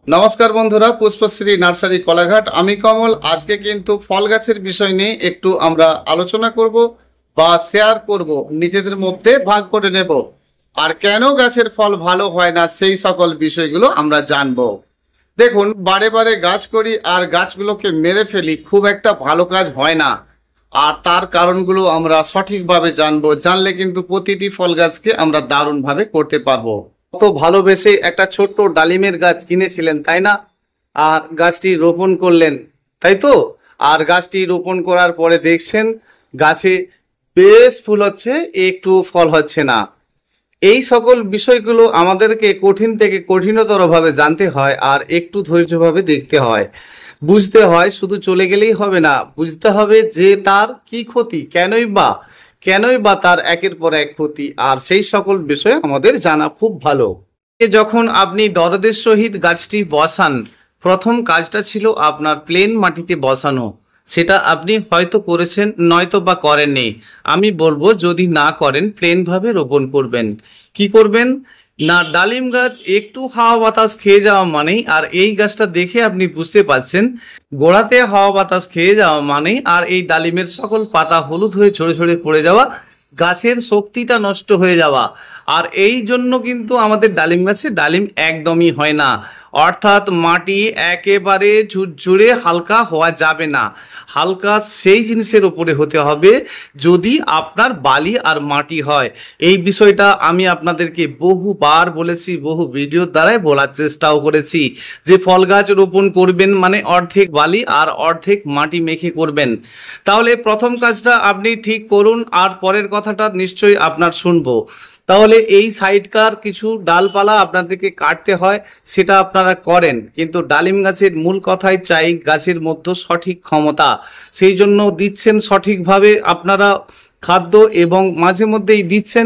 নমস্কার বন্ধুরা, পুষ্পশ্রী নার্সারি কলাঘাট। আমি কমল। আজকে কিন্তু ফল গাছের বিষয় নিয়ে একটু আমরা আলোচনা করব বা শেয়ার করব, নিজেদের মধ্যে ভাগ করে নেব। আর কেন গাছের ফল ভালো হয় না সেই সকল বিষয়গুলো আমরা জানবো। দেখুন, বারে বারে গাছ করি আর গাছগুলোকে মেরে ফেলি, খুব একটা ভালো কাজ হয় না। আর তার কারণগুলো আমরা সঠিকভাবে জানবো, জানলে কিন্তু প্রতিটি ফল গাছকে আমরা দারুণভাবে করতে পারবো। কত ভালোবেসে একটা ছোট্ট ডালিমের গাছ কিনেছিলেন, তাই না? আর গাছটি রোপণ করলেন, তাই তো? আর গাছটি রোপণ করার পরে দেখছেন গাছে বেশ ফুল হচ্ছে, একটু ফল হচ্ছে না। এই সকল বিষয়গুলো আমাদেরকে কঠিন থেকে কঠিনতর ভাবে জানতে হয়, আর একটু ধৈর্যভাবে দেখতে হয়, বুঝতে হয়। শুধু চলে গেলেই হবে না, বুঝতে হবে যে তার কি ক্ষতি, কেনই বা তার একের পর এক ক্ষতি, আর সেই সকল বিষয় আমাদের জানা খুব ভালো। যখন আপনি দরদের সহিত গাছটি বসান, প্রথম কাজটা ছিল আপনার প্লেন মাটিতে বসানো। সেটা আপনি হয়তো করেছেন, নয়তো বা করেননি। আমি বলবো, যদি না করেন প্লেন ভাবে রোপণ করবেন। কি করবেন না, ডালিম গাছ একটু হাওয়া বাতাস খেয়ে যাওয়া মানেই, আর এই গাছটা দেখে আপনি বুঝতে পারছেন গোড়াতে হাওয়া বাতাস খেয়ে যাওয়া মানেই, আর এই ডালিমের সকল পাতা হলুদ হয়ে ঝরে ঝরে পড়ে যাওয়া, গাছের শক্তিটা নষ্ট হয়ে যাওয়া। আর এই জন্য কিন্তু আমাদের ডালিম গাছে ডালিম একদমই হয় না। অর্থাৎ মাটি একেবারে ঝুরঝুরে হালকা হওয়া যাবে না। হালকা সেই জিনিসের উপরে হতে হবে যদি আপনার বালি আর মাটি হয়। এই বিষয়টা আমি আপনাদেরকে বহুবার বলেছি, বহু ভিডিওর দ্বারাই বলার চেষ্টাও করেছি যে ফল গাছ রোপণ করবেন মানে অর্ধেক বালি আর অর্ধেক মাটি মেখে করবেন। তাহলে প্রথম কাজটা আপনি ঠিক করুন, আর পরের কথাটা নিশ্চয়ই আপনার শুনবো। তাহলে এই সাইডকার কিছু ডালপালা আপনাদেরকে কাটতে হয়, সেটা আপনারা করেন। কিন্তু ডালিম গাছের মূল কথাই চাই গাছের মধ্যে সঠিক ক্ষমতা। সেই জন্য দিচ্ছেন সঠিকভাবে আপনারা খাদ্য, এবং মাঝে মধ্যেই দিচ্ছেন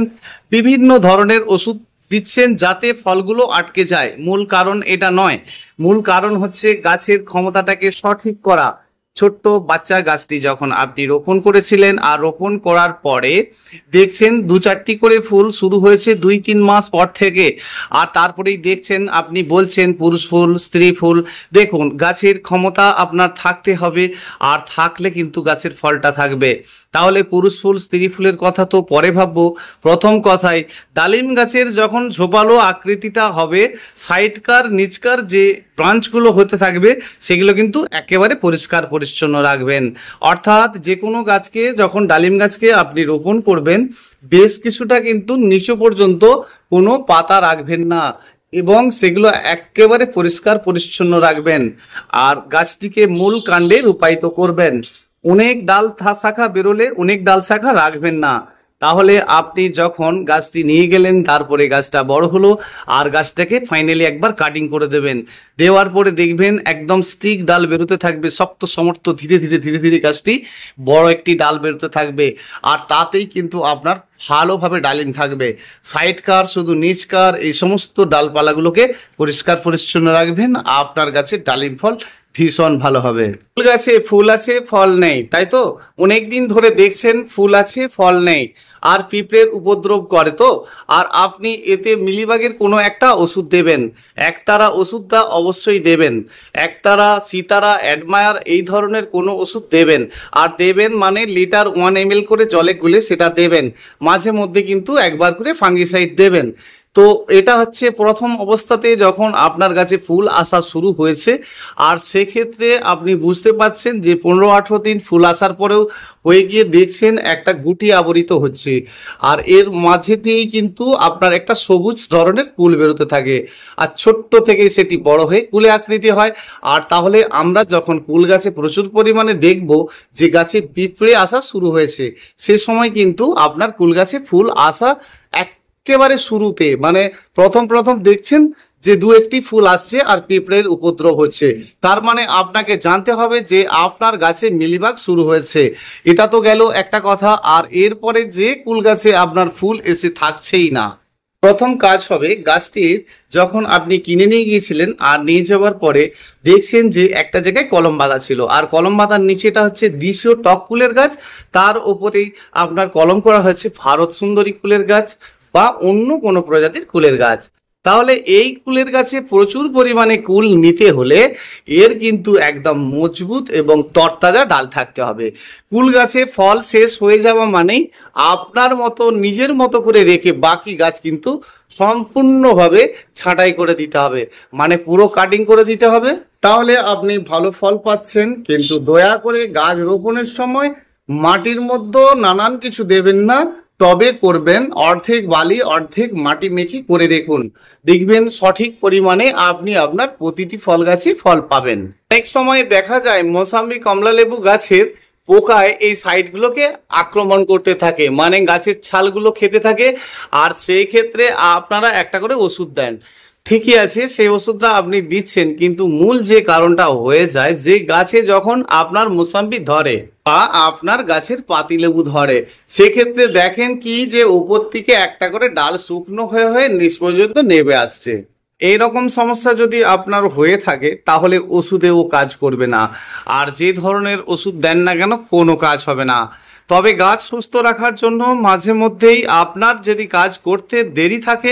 বিভিন্ন ধরনের ওষুধ দিচ্ছেন যাতে ফলগুলো আটকে যায়। মূল কারণ এটা নয়, মূল কারণ হচ্ছে গাছের ক্ষমতাটাকে সঠিক করা। ছোট্ট বাচ্চা গাছটি যখন আপনি রোপণ করেছিলেন, আর রোপণ করার পরে দেখছেন দু চারটি করে ফুল শুরু হয়েছে 2-3 মাস পর থেকে, আর তারপরেই দেখছেন আপনি বলছেন পুরুষ ফুল, স্ত্রী ফুল। দেখুন, গাছের ক্ষমতা আপনার থাকতে হবে, আর থাকলে কিন্তু গাছের ফলটা থাকবে। তাহলে পুরুষ ফুল স্ত্রী ফুলের কথা তো পরে ভাববো। প্রথম কথাই, ডালিম গাছের যখন ঝোপালো আকৃতিটা হবে, সাইডকার নিচকার যে ব্রাঞ্চগুলো হতে থাকবে সেগুলো কিন্তু একেবারে পরিষ্কার পরিচ্ছন্ন রাখবেন। অর্থাৎ যে কোনো গাছকে, যখন ডালিম গাছকে আপনি রোপণ করবেন, বেশ কিছুটা কিন্তু নিচু পর্যন্ত কোনো পাতা রাখবেন না, এবং সেগুলো একেবারে পরিষ্কার পরিচ্ছন্ন রাখবেন। আর গাছটিকে মূল কাণ্ডে রূপায়িত করবেন। অনেক ডাল শাখা বেরোলে অনেক ডাল শাখা রাখবেন না। তাহলে আপনি যখন গাছটি নিয়ে গেলেন, তারপরে গাছটা বড় হলো, আর গাছটাকে ফাইনালি একবার কাটিং করে দেবেন। দেওয়ার পরে দেখবেন একদম স্টিক ডাল বেরোতে থাকবে, শক্ত সমর্থ, ধীরে ধীরে ধীরে ধীরে গাছটি বড় একটি ডাল বেরোতে থাকবে। আর তাতেই কিন্তু আপনার ভালোভাবে ডালিম থাকবে। সাইডকার, শুধু নিচকার এই সমস্ত ডালপালাগুলোকে পরিষ্কার পরিচ্ছন্ন রাখবেন, আপনার গাছে ডালিম ফল ভীষণ ভালো হবে। ফুল গাছে ফুল আছে, ফল নেই, তাই তো? অনেকদিন ধরে দেখছেন ফুল আছে, ফল নেই, আর পিঁপড়ের উপদ্রব করে তো। আর আপনি এতে মিলিবাগের কোনো একটা ওষুধ দেবেন। একতারা ওষুধটা অবশ্যই দেবেন। একতারা, সিতারা, অ্যাডমায়ার এই ধরনের কোনো ওষুধ দেবেন। আর দেবেন মানে লিটার 1 ml করে জলে গুলে সেটা দেবেন। মাঝে মধ্যে কিন্তু একবার করে ফাঙ্গিসাইড দেবেন। তো এটা হচ্ছে প্রথম অবস্থাতে যখন আপনার গাছে ফুল আসা শুরু হয়েছে। আর সেক্ষেত্রে আপনি বুঝতে পারছেন যে 15-18 দিন ফুল আসার পরেও হয়ে গিয়ে দেখছেন একটা গুটি আবরিত হচ্ছে, আর এর মাঝে দিয়েই কিন্তু আপনার একটা সবুজ ধরনের কুল বেরোতে থাকে, আর ছোট্ট থেকে সেটি বড় হয়ে কুলে আকৃতি হয়। আর তাহলে আমরা যখন কুল গাছে প্রচুর পরিমাণে দেখব যে গাছে পিঁপড়ে আসা শুরু হয়েছে, সে সময় কিন্তু আপনার কুল গাছে ফুল আসা একেবারে শুরুতে, মানে প্রথম প্রথম দেখছেন যে 2-1টি ফুল আসছে আর পিঁপড়ের উপদ্রব হচ্ছে, তার মানে আপনাকে জানতে হবে যে আপনার গাছে মিলিবাগ শুরু হয়েছে। এটা তো গেল একটা কথা। আর এরপরে যে কুল গাছে আপনার ফুল এসে থাকছেই না, প্রথম কাজ হবে গাছটির, যখন আপনি কিনে নিয়ে গিয়েছিলেন আর নিয়ে যাওয়ার পরে দেখছেন যে একটা জায়গায় কলম বাঁধা ছিল, আর কলম বাঁধার নিচেটা হচ্ছে দেশীয় টক কুলের গাছ, তার ওপরেই আপনার কলম করা হয়েছে ভারত সুন্দরী কুলের গাছ বা অন্য কোনো প্রজাতির কুলের গাছ। তাহলে এই কুলের গাছে প্রচুর পরিমাণে কুল নিতে হলে এর কিন্তু একদম মজবুত এবং তরতাজা ডাল থাকতে হবে। কুল গাছে ফল শেষ হয়ে যাওয়া মানেই আপনার মতো নিজের মতো করে রেখে বাকি গাছ কিন্তু সম্পূর্ণভাবে ছাঁটাই করে দিতে হবে, মানে পুরো কাটিং করে দিতে হবে। তাহলে আপনি ভালো ফল পাচ্ছেন। কিন্তু দয়া করে গাছ রোপণের সময় মাটির মধ্যে নানান কিছু দেবেন না, টবে করবেন অর্ধেক বালি অর্ধেক মাটি মেখে করে দেখবেন সঠিক পরিমাণে আপনি আপনার প্রতিটি ফল গাছে ফল পাবেন। অনেক সময় দেখা যায় মৌসাম্বি কমলা লেবু গাছের পোকায় এই সাইডগুলোকে আক্রমণ করতে থাকে, মানে গাছের ছালগুলো খেতে থাকে, আর সেই ক্ষেত্রে আপনারা একটা করে ওষুধ দেন। ঠিকই আছে, সেই ওষুধটা আপনি দিচ্ছেন, কিন্তু মূল যে কারণটা হয়ে যায় যে গাছে যখন আপনার মোসাম্বি ধরে বা আপনার গাছের পাতিলেবু ধরে, সেক্ষেত্রে দেখেন কি যে উপর থেকে একটা করে ডাল শুকনো হয়ে হয়ে নিচ পর্যন্ত নেমে আসছে। এইরকম সমস্যা যদি আপনার হয়ে থাকে তাহলে ওষুধেও কাজ করবে না, আর যে ধরনের ওষুধ দেন না কেন কোনো কাজ হবে না। তবে গাছ সুস্থ রাখার জন্য মাঝে মধ্যেই আপনার যদি কাজ করতে দেরি থাকে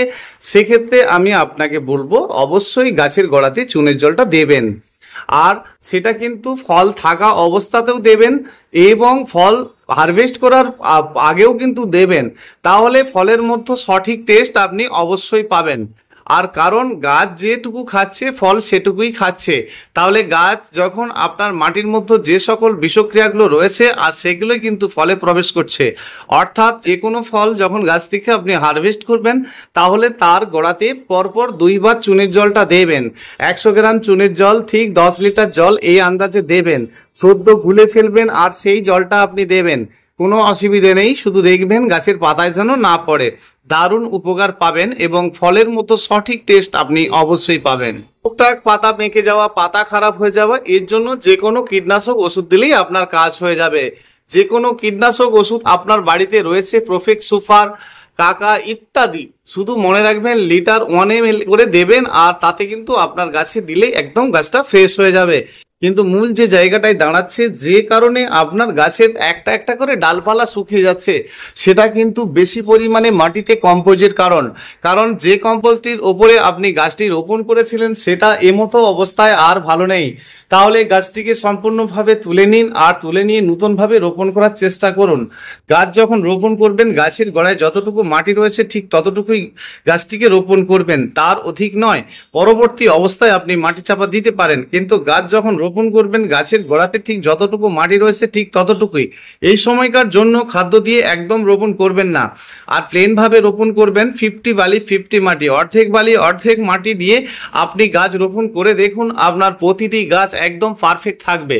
সেক্ষেত্রে আমি আপনাকে বলবো অবশ্যই গাছের গোড়াতে চুনের জলটা দেবেন, আর সেটা কিন্তু ফল থাকা অবস্থাতেও দেবেন এবং ফল হারভেস্ট করার আগেও কিন্তু দেবেন। তাহলে ফলের মধ্যে সঠিক টেস্ট আপনি অবশ্যই পাবেন। আর কারণ গাছ যেটুকু খাচ্ছে ফল সেটুকুই খাচ্ছে, তাহলে গাছ যখন আপনার মাটির মধ্যে যে সকল বিষক্রিয়াগুলো রয়েছে আর সেগুলোই কিন্তু ফলে প্রবেশ করছে। অর্থাৎ যে কোনো ফল যখন গাছ থেকে আপনি হারভেস্ট করবেন তাহলে তার গোড়াতে পরপর 2 বার চুনের জলটা দেবেন। 100 গ্রাম চুনের জল ঠিক 10 লিটার জল এই আন্দাজে দেবেন, সদ্য গুলে ফেলবেন আর সেই জলটা আপনি দেবেন। কোনো অসুবিধে নেই, শুধু দেখবেন গাছের পাতায় যেন না পড়ে। দারুণ উপকার পাবেন এবং ফলের মতো সঠিক টেস্ট আপনি অবশ্যই পাবেন। টুকটাক পাতা পেকে যাওয়া, পাতা খারাপ হয়ে যাওয়া, এর জন্য যে কোনো কীটনাশক ওষুধ দিলেই আপনার কাজ হয়ে যাবে। যে কোনো কীটনাশক ওষুধ আপনার বাড়িতে রয়েছে, প্রোফেক্ট, সুপার, কাকা ইত্যাদি, শুধু মনে রাখবেন লিটার 1 ml করে দেবেন, আর তাতে কিন্তু আপনার গাছে দিলেই একদম গাছটা ফ্রেশ হয়ে যাবে। কিন্তু মূল যে জায়গাটায় দাঁড়াচ্ছে যে কারণে আপনার গাছের একটা একটা করে ডালপালা শুকিয়ে যাচ্ছে, সেটা কিন্তু বেশি পরিমাণে মাটিতে কম্পোজের কারণ যে কম্পোস্টটির ওপরে আপনি গাছটি রোপণ করেছিলেন সেটা এমতো অবস্থায় আর ভালো নেই। তাহলে গাছটিকে সম্পূর্ণভাবে তুলে নিন, আর তুলে নিয়ে নতুনভাবে রোপণ করার চেষ্টা করুন। গাছ যখন রোপণ করবেন গাছের গোড়ায় যতটুকু মাটি রয়েছে ঠিক ততটুকুই গাছটিকে রোপণ করবেন, তার অধিক নয়। পরবর্তী অবস্থায় আপনি মাটি চাপা দিতে পারেন, কিন্তু গাছ যখন রোপণ করবেন গাছের গোড়াতে ঠিক যতটুকু মাটি রয়েছে ঠিক ততটুকুই। এই সময়কার জন্য খাদ্য দিয়ে একদম রোপণ করবেন না, আর প্লেন ভাবে রোপণ করবেন। 50 বালি 50 মাটি, অর্ধেক বালি অর্ধেক মাটি দিয়ে আপনি গাছ রোপণ করে দেখুন, আপনার প্রতিটি গাছ একদম পারফেক্ট থাকবে।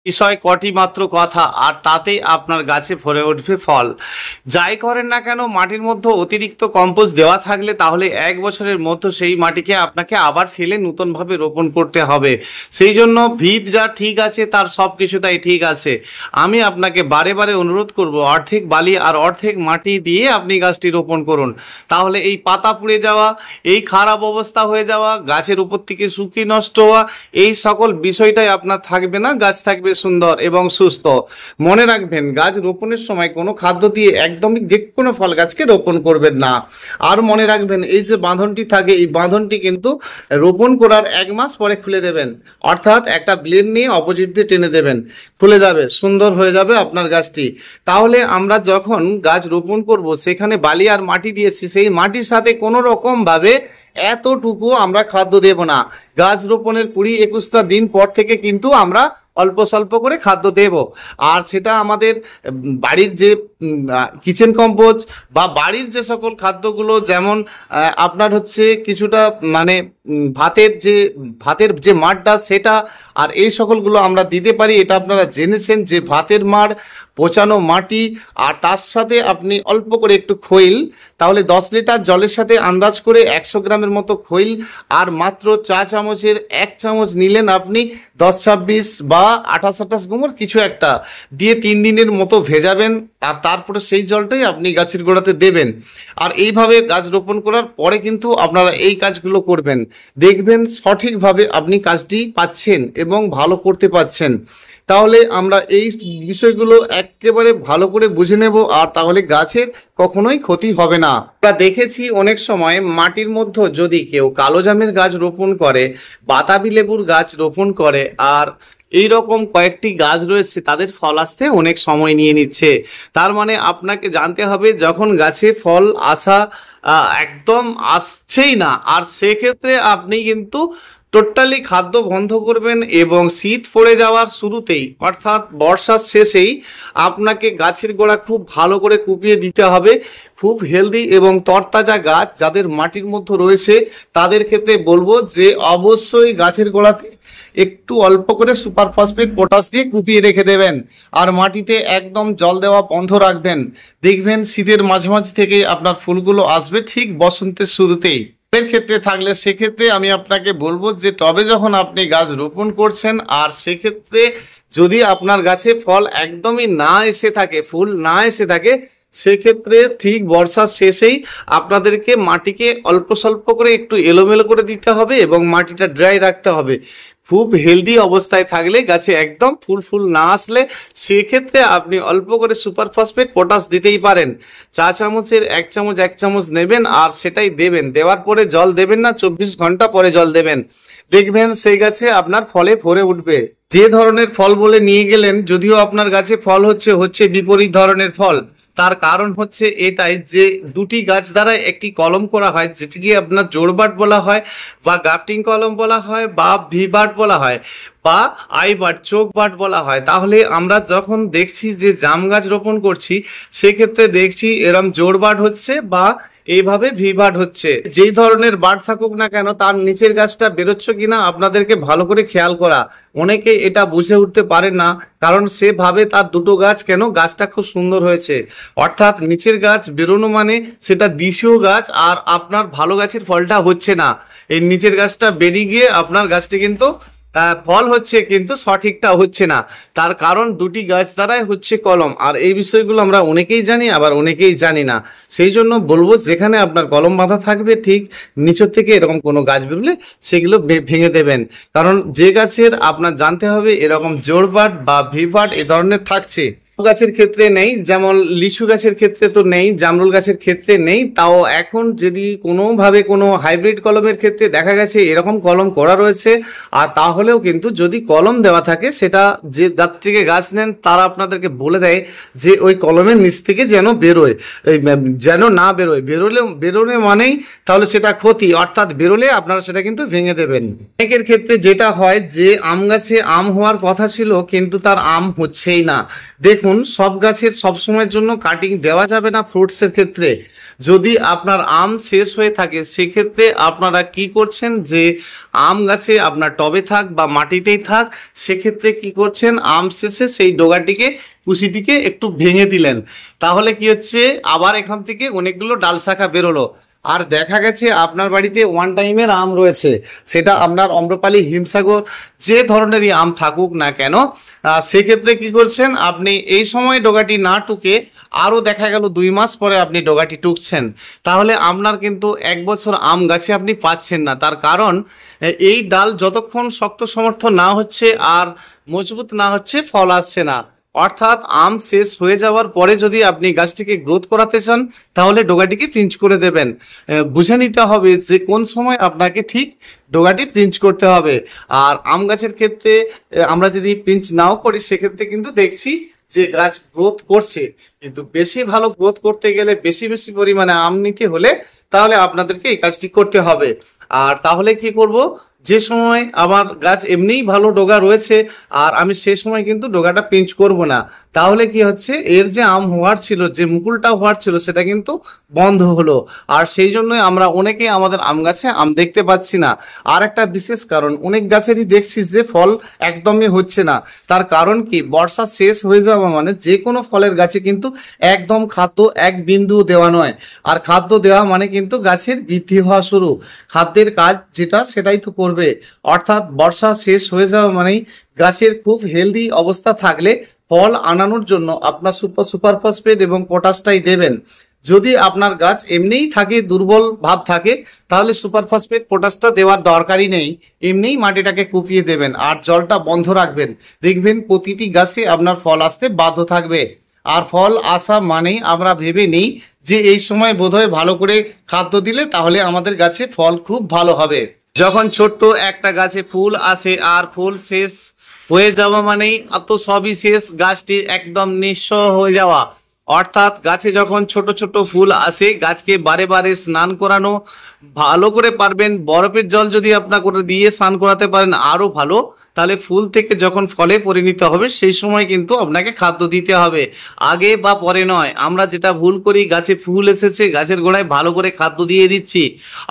বিষয় কটি মাত্র কথা, আর তাতেই আপনার গাছে ভরে উঠবে ফল। যাই করেন না কেন মাটির মধ্যে অতিরিক্ত কম্পোস্ট দেওয়া থাকলে তাহলে 1 বছরের মধ্যে সেই মাটিকে আপনাকে আবার ফেলে নতুনভাবে রোপণ করতে হবে। সেই জন্য ভিত যা ঠিক আছে তার সব কিছু তাই ঠিক আছে। আমি আপনাকে বারে বারে অনুরোধ করব অর্ধেক বালি আর অর্ধেক মাটি দিয়ে আপনি গাছটি রোপণ করুন। তাহলে এই পাতা পুড়ে যাওয়া, এই খারাপ অবস্থা হয়ে যাওয়া, গাছের উপর থেকে শুকিয়ে নষ্ট হওয়া, এই সকল বিষয়টাই আপনার থাকবে না, গাছ থাকবে সুন্দর এবং সুস্থ। মনে রাখবেন গাছ রোপণের সময় কোনো খাদ্য দিয়ে একদমই যে কোনো ফল গাছকে রোপণ করবেন না। আর মনে রাখবেন এই যে বাঁধনটি থাকে এই বাঁধনটি কিন্তু রোপণ করার 1 মাস পরে খুলে দেবেন, অর্থাৎ একটা ব্লেড নিয়ে অপোজিট দিয়ে টেনে দেবেন, খুলে যাবে, সুন্দর হয়ে যাবে আপনার গাছটি। তাহলে আমরা যখন গাছ রোপণ করব সেখানে বালি আর মাটি দিয়েছি, সেই মাটির সাথে কোনো রকম ভাবে এতটুকু আমরা খাদ্য দেব না। গাছ রোপণের 20-21টা দিন পর থেকে কিন্তু আমরা অল্প স্বল্প করে খাদ্য দেব, আর সেটা আমাদের বাড়ির যে কিচেন কম্পোস্ট বা বাড়ির যে সকল খাদ্যগুলো, যেমন আপনার হচ্ছে কিছুটা মানে ভাতের যে মাড়টা সেটা, আর এই সকলগুলো আমরা দিতে পারি। এটা আপনারা জেনেছেন যে ভাতের মাড়, পচানো মাটি, আর তার সাথে আপনি অল্প করে একটু খৈল, তাহলে 10 লিটার জলের সাথে আন্দাজ করে 100 গ্রামের মতো খৈল আর মাত্র 4 চামচের 1 চামচ নিলেন আপনি 10-26 বা 28-28 গুমর কিছু একটা দিয়ে 3 দিনের মতো ভেজাবেন, আর তারপরে সেই জলটাই আপনি গাছের গোড়াতে দেবেন। আর এইভাবে গাছ রোপণ করার পরে কিন্তু আপনারা এই কাজগুলো করবেন, দেখবেন সঠিকভাবে আপনি কাজটি পাচ্ছেন এবং ভালো করতে পাচ্ছেন। তাহলে আমরা এই বিষয়গুলো একেবারে ভালো করে বুঝে নেব, আর তাহলে গাছের কখনোই ক্ষতি হবে না। আমরা দেখেছি অনেক সময় মাটির মধ্যে যদি কেউ কালো জামের গাছ রোপণ করে, বাতাবি লেবুর গাছ রোপণ করে, আর এই রকম কয়েকটি গাছ রয়েছে, তাদের ফল আসতে অনেক সময় নিয়ে নিচ্ছে। তার মানে আপনাকে জানতে হবে যখন গাছে ফল আসা একদম আসছেই না, আর সেক্ষেত্রে আপনি কিন্তু টোটালি খাদ্য বন্ধ করবেন এবং শীত পড়ে যাওয়ার শুরুতেই অর্থাৎ বর্ষার শেষেই আপনাকে গাছের গোড়া খুব ভালো করে কুপিয়ে দিতে হবে। খুব হেলদি এবং তরতাজা গাছ যাদের মাটির মধ্যে রয়েছে তাদের ক্ষেত্রে বলবো যে অবশ্যই গাছের গোড়াতে একটু অল্প করে সুপার ফসফেট পটাশ দিয়ে কুপিয়ে রেখে দেবেন, আর মাটিতে একদম জল দেওয়া বন্ধ রাখবেন। দেখবেন শীতের মাঝামাঝি থেকে আপনার ফুলগুলো আসবে ঠিক বসন্তের শুরুতেই। এর ক্ষেত্রে থাকলে সেক্ষেত্রে আমি আপনাকে বলবো যে তবে যখন আপনি গাছ রোপণ করছেন, আর সেক্ষেত্রে যদি আপনার গাছে ফল একদমই না এসে থাকে, ফুল না এসে থাকে, সেক্ষেত্রে ঠিক বর্ষার শেষেই আপনাদেরকে মাটিকে অল্প স্বল্প করে একটু এলোমেলো করে দিতে হবে এবং মাটিটা ড্রাই রাখতে হবে। খুব হেলদি অবস্থায় থাকলে গাছে একদম ফুল না আসলে সেক্ষেত্রে আপনি অল্প করে সুপার ফসফেট পটাশ দিতেই পারেন। চা চামচের এক চামচ নেবেন আর সেটাই দেবেন। দেওয়ার পরে জল দেবেন না, 24 ঘন্টা পরে জল দেবেন। দেখবেন সেই গাছে আপনার ফলে ভরে উঠবে। যে ধরনের ফল বলে নিয়ে গেলেন, যদিও আপনার গাছে ফল হচ্ছে বিপরীত ধরনের ফল। তার কারণ হচ্ছে এটাই যে দুটি গাছ দ্বারা একটি কলম করা হয়, যেটিকে আপনার জোড়বাট বলা হয় বা গ্রাফটিং কলম বলা হয় বা ভি বাট বলা হয় বা আই বাট চোখ বাট বলা হয়। তাহলে আমরা যখন দেখছি যে জাম গাছ রোপণ করছি, সেক্ষেত্রে দেখছি এরম জোড়বাট হচ্ছে বা এইভাবে ভি বাট হচ্ছে। যেই ধরনের বাট থাকুক না কেন, তার নিচের গাছটা বেরোচ্ছে কিনা আপনাদেরকে ভালো করে খেয়াল করা। অনেকে এটা বুঝে উঠতে পারে না, কারণ সে ভাবে তার দুটো গাছ কেন, গাছটা খুব সুন্দর হয়েছে। অর্থাৎ নিচের গাছ বেরোনো মানে সেটা দেশীয় গাছ, আর আপনার ভালো গাছের ফলটা হচ্ছে না। এই নিচের গাছটা বেরিয়ে গিয়ে আপনার গাছটি কিন্তু ফল হচ্ছে কিন্তু সঠিকটা হচ্ছে না। তার কারণ দুটি গাছ দ্বারাই হচ্ছে কলম, আর এই বিষয়গুলো আমরা অনেকেই জানি আবার অনেকেই জানি না। সেই জন্য বলবো যেখানে আপনার কলম বাঁধা থাকবে ঠিক নিচের থেকে এরকম কোনো গাছ বেরোলে সেগুলো ভেঙে দেবেন। কারণ যে গাছের আপনার জানতে হবে এরকম জোড়বাট বা ভিবাট এ ধরনের থাকছে, গাছের ক্ষেত্রে নেই, যেমন লিচু গাছের ক্ষেত্রে তো নেই, জামরুল গাছের ক্ষেত্রে নেই। তাও এখন যদি কোনোভাবে কোনো হাইব্রিড কলমের ক্ষেত্রে দেখা গেছে এরকম কলম করা রয়েছে, আর তাহলেও কিন্তু যদি কলম দেওয়া থাকে সেটা যে যার থেকে গাছ নেন তারা আপনাদেরকে বলে দেয় যে ওই কলমের নিচ থেকে যেন বেরোয়, যেন না বেরোয়। বেরোলে মানেই তাহলে সেটা ক্ষতি, অর্থাৎ বেরোলে আপনারা সেটা কিন্তু ভেঙে দেবেন। অনেকের ক্ষেত্রে যেটা হয় যে আম গাছে আম হওয়ার কথা ছিল কিন্তু তার আম হচ্ছেই না। দেখুন, সব গাছের সবসময়ের জন্য কাটিং দেওয়া যাবে না। ফ্রুটসের ক্ষেত্রে যদি আপনার আম শেষ হয়ে থাকে, সেক্ষেত্রে আপনারা কি করছেন যে আম গাছে আপনার টবে থাক বা মাটিতেই থাক, সেক্ষেত্রে কি করছেন, আম শেষে সেই ডোগাটিকে কুশিটিকে একটু ভেঙে দিলেন। তাহলে কি হচ্ছে, আবার এখান থেকে অনেকগুলো ডাল শাখা বেরোলো। আর দেখা গেছে আপনার বাড়িতে ওয়ান টাইমের আম রয়েছে, সেটা আপনার আম্রপালি, হিমসাগর যে ধরনেরই আম থাকুক না কেন, সেক্ষেত্রে কি করছেন, আপনি এই সময় ডোগাটি না টুকে আরো দেখা গেল 2 মাস পরে আপনি ডোগাটি টুকছেন, তাহলে আপনার কিন্তু 1 বছর আম গাছে আপনি পাচ্ছেন না। তার কারণ এই ডাল যতক্ষণ শক্ত সমর্থ না হচ্ছে আর মজবুত না হচ্ছে, ফল আসছে না। অর্থাৎ আম শেষ হয়ে যাওয়ার পরে যদি আপনি গাছটিকে গ্রোথ করাতে চান, তাহলে ডোগাটিকে পিঞ্চ করে দেবেন। বুঝে নিতে হবে যে কোন সময় আপনাকে ঠিক ডোগাটি পিঞ্চ করতে হবে। আর আম গাছের ক্ষেত্রে আমরা যদি পিঞ্চ নাও করি, সেক্ষেত্রে কিন্তু দেখছি যে গাছ গ্রোথ করছে, কিন্তু বেশি ভালো গ্রোথ করতে গেলে, বেশি পরিমাণে আম নিতে হলে, তাহলে আপনাদেরকে এই কাজটি করতে হবে। আর তাহলে কি করব, যে সময় আমার গাছ এমনিই ভালো ডোগা রয়েছে আর আমি সে সময় কিন্তু ডোগাটা পিঞ্চ করব না, তাহলে কি হচ্ছে, এর যে আম হওয়ার ছিল, যে মুকুলটা হওয়ার ছিল, সেটা কিন্তু বন্ধ হলো। আর সেই জন্যই আমরা অনেকেই আমাদের আম গাছে আম দেখতে পাচ্ছি না। আর একটা বিশেষ কারণ, অনেক গাছেরই দেখছি যে ফল একদমই হচ্ছে না। তার কারণ কি, বর্ষা শেষ হয়ে যাওয়া মানে যে কোনো ফলের গাছে কিন্তু একদম খাদ্য এক বিন্দু দেওয়া নয়। আর খাদ্য দেওয়া মানে কিন্তু গাছের বৃদ্ধি হওয়া শুরু, খাদ্যের কাজ যেটা সেটাই তো করবে। অর্থাৎ বর্ষা শেষ হয়ে যাওয়া মানেই গাছের খুব হেলদি অবস্থা থাকলে ফল আনানোর জন্য আপনার সুপার ফসফেট এবং পটাশটাই দেবেন। যদি আপনার গাছ এমনিই থাকে, দুর্বল ভাব থাকে, তাহলে সুপার ফসফেট পটাশটা দেওয়ার দরকারই নেই, এমনিই মাটিটাকে কুপিয়ে দেবেন আর জলটা বন্ধ রাখবেন। দেখবেন প্রতিটি গাছে আপনার ফল আসতে বাধ্য থাকবে। আর ফল আসা মানেই আমরা ভেবে নিই যে এই সময় বোধহয় ভালো করে খাদ্য দিলে তাহলে আমাদের গাছে ফল খুব ভালো হবে। যখন ছোট্ট একটা গাছে ফুল আসে আর ফুল শেষ হয়ে যাওয়া মানেই তো সবই শেষ, গাছটি একদম নিঃস্ব হয়ে যাওয়া। অর্থাৎ গাছে যখন ছোট ছোট ফুল আসে, গাছকে বারে বারে স্নান করানো ভালো করে পারবেন। বরফের জল যদি আপনার করে দিয়ে স্নান করাতে পারেন আরো ভালো। তাহলে ফুল থেকে যখন ফলে পরিণত হবে সেই সময় কিন্তু আপনাকে খাদ্য দিতে হবে, আগে বা পরে নয়। আমরা যেটা ভুল করি, গাছে ফুল এসেছে, গাছের গোড়ায় ভালো করে খাদ্য দিয়ে দিচ্ছি,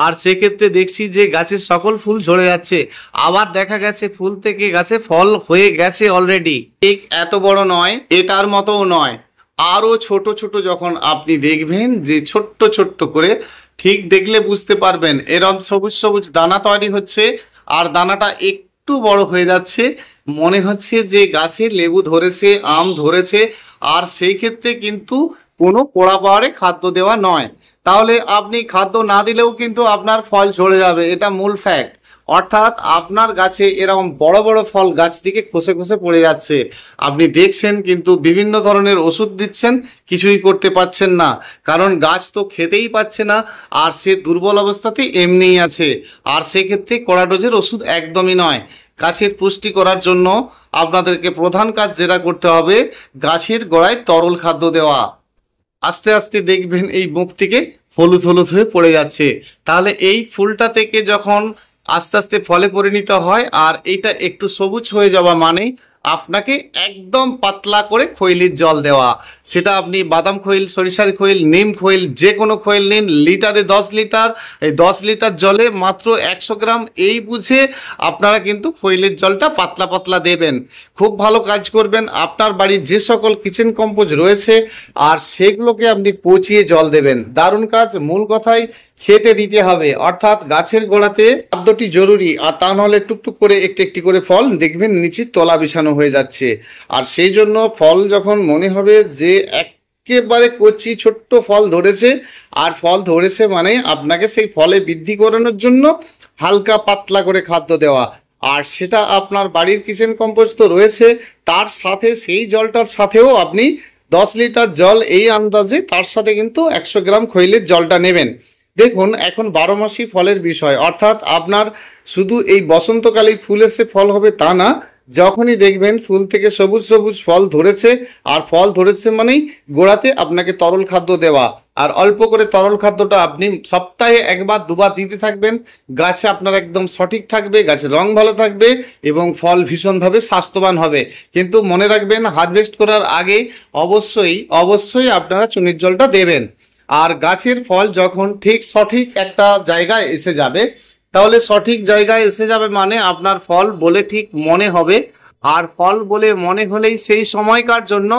আর সেক্ষেত্রে দেখছি যে গাছের সকল ফুল ঝরে যাচ্ছে। আবার দেখা গেছে ফুল থেকে গাছে ফল হয়ে গেছে অলরেডি। ঠিক এত বড় নয়, এটার মতোও নয়, আরো ছোট ছোট যখন আপনি দেখবেন যে ছোট্ট ছোট্ট করে, ঠিক দেখলে বুঝতে পারবেন এরকম সবুজ সবুজ দানা তৈরি হচ্ছে, আর দানাটা একটু বড় হয়ে যাচ্ছে, মনে হচ্ছে যে গাছে লেবু ধরেছে, আম ধরেছে। আর সেই ক্ষেত্রে কিন্তু কোনো পোড়া পাহাড়ে খাদ্য দেওয়া নয়, তাহলে আপনি খাদ্য না দিলেও কিন্তু আপনার ফল ঝরে যাবে, এটা মূল ফ্যাক্ট। অর্থাৎ আপনার গাছে এরকম বড় বড় ফল গাছ থেকে খসে খসে পড়ে যাচ্ছে, আপনি দেখছেন, কিন্তু বিভিন্ন ধরনের ওষুধ দিচ্ছেন, কিছুই করতে পারছেন না, কারণ গাছ তো খেতেই পাচ্ছে না, আর সে দুর্বল অবস্থাতে এমনিই আছে। আর সেক্ষেত্রে কড়া ডোজের ওষুধ একদমই নয়। গাছের পুষ্টি করার জন্য আপনাদেরকে প্রধান কাজ যেটা করতে হবে, গাছের গোড়ায় তরল খাদ্য দেওয়া। আস্তে আস্তে দেখবেন এই মুখ থেকে হলুদ হলুদ হয়ে পড়ে যাচ্ছে। তাহলে এই ফুলটা থেকে যখন আস্তে আস্তে ফলে পরিণত হয় আর এইটা একটু সবুজ হয়ে যাওয়া মানে আপনাকে একদম পাতলা করে খৈলির জল দেওয়া। সেটা আপনি বাদাম খৈল, সরিষার খৈল, নিম খৈল, যে কোনো খৈল নিন, লিটারে 10 লিটার, এই 10 লিটার জলে মাত্র 100 গ্রাম, এই বুঝে আপনারা কিন্তু খৈলের জলটা পাতলা পাতলা দেবেন। খুব ভালো কাজ করবেন। আপনার বাড়ির যে সকল কিচেন কম্পোজ রয়েছে আর সেগুলোকে আপনি পচিয়ে জল দেবেন, দারুণ কাজ। মূল কথাই খেতে দিতে হবে, অর্থাৎ গাছের গোড়াতে খাদ্যটি জরুরি, আর তা নাহলে টুকটুক করে একটি একটি করে ফল দেখবেন নিচে তলা বিছানো হয়ে যাচ্ছে। আর সেই জন্য ফল যখন মনে হবে যে একেবারে কচি ছোট্ট ফল ধরেছে, আর ফল ধরেছে মানে আপনাকে সেই ফলে বৃদ্ধি করানোর জন্য হালকা পাতলা করে খাদ্য দেওয়া। আর সেটা আপনার বাড়ির কিচেন কম্পোস্ট তো রয়েছে, তার সাথে সেই জলটার সাথেও আপনি 10 লিটার জল এই আন্দাজে, তার সাথে কিন্তু 100 গ্রাম খৈলের জলটা নেবেন। দেখুন এখন 12 মাসই ফলের বিষয়, অর্থাৎ আপনার শুধু এই বসন্তকালেই ফুল এসে ফল হবে তা না, যখনই দেখবেন ফুল থেকে সবুজ সবুজ ফল ধরেছে, আর ফল ধরেছে মানেই গোড়াতে আপনাকে তরল খাদ্য দেওয়া। আর অল্প করে তরল খাদ্যটা আপনি সপ্তাহে একবার দুবার দিতে থাকবেন, গাছে আপনার একদম সঠিক থাকবে, গাছের রং ভালো থাকবে এবং ফল ভীষণভাবে স্বাস্থ্যবান হবে। কিন্তু মনে রাখবেন হারভেস্ট করার আগে অবশ্যই অবশ্যই আপনারা চুনির জলটা দেবেন। আর গাছের ফল যখন ঠিক সঠিক একটা জায়গায় এসে যাবে, তাহলে সঠিক জায়গায় এসে যাবে মানে আপনার ফল বলে ঠিক মনে হবে। আর ফল বলে মনে হলেই সেই সময়কার জন্য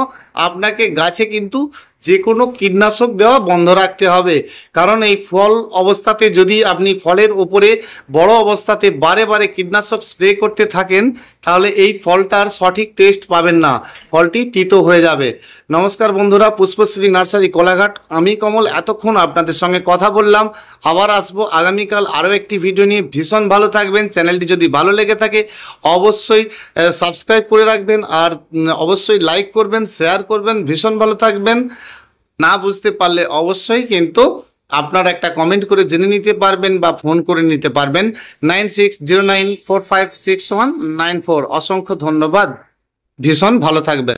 আপনাকে গাছে কিন্তু যে কোনো কীটনাশক দেওয়া বন্ধ রাখতে হবে, কারণ এই ফল অবস্থাতে যদি আপনি ফলের উপরে বড় অবস্থাতে বারে বারে কীটনাশক স্প্রে করতে থাকেন, তাহলে এই ফলটার সঠিক টেস্ট পাবেন না, ফলটি তিতো হয়ে যাবে। নমস্কার বন্ধুরা, পুষ্পশ্রী নার্সারি কোলাঘাট, আমি কমল এতক্ষণ আপনাদের সঙ্গে কথা বললাম। আবার আসবো আগামীকাল আরও একটি ভিডিও নিয়ে। ভীষণ ভালো থাকবেন। চ্যানেলটি যদি ভালো লেগে থাকে অবশ্যই সাবস্ক্রাইব করে রাখবেন, আর অবশ্যই লাইক করবেন, শেয়ার করবেন। ভীষণ ভালো থাকবেন। না বুঝতে পারলে অবশ্যই কিন্তু আপনারা একটা কমেন্ট করে জেনে নিতে পারবেন বা ফোন করে নিতে পারবেন 9609456194। অসংখ্য ধন্যবাদ। ভীষণ ভালো থাকবেন।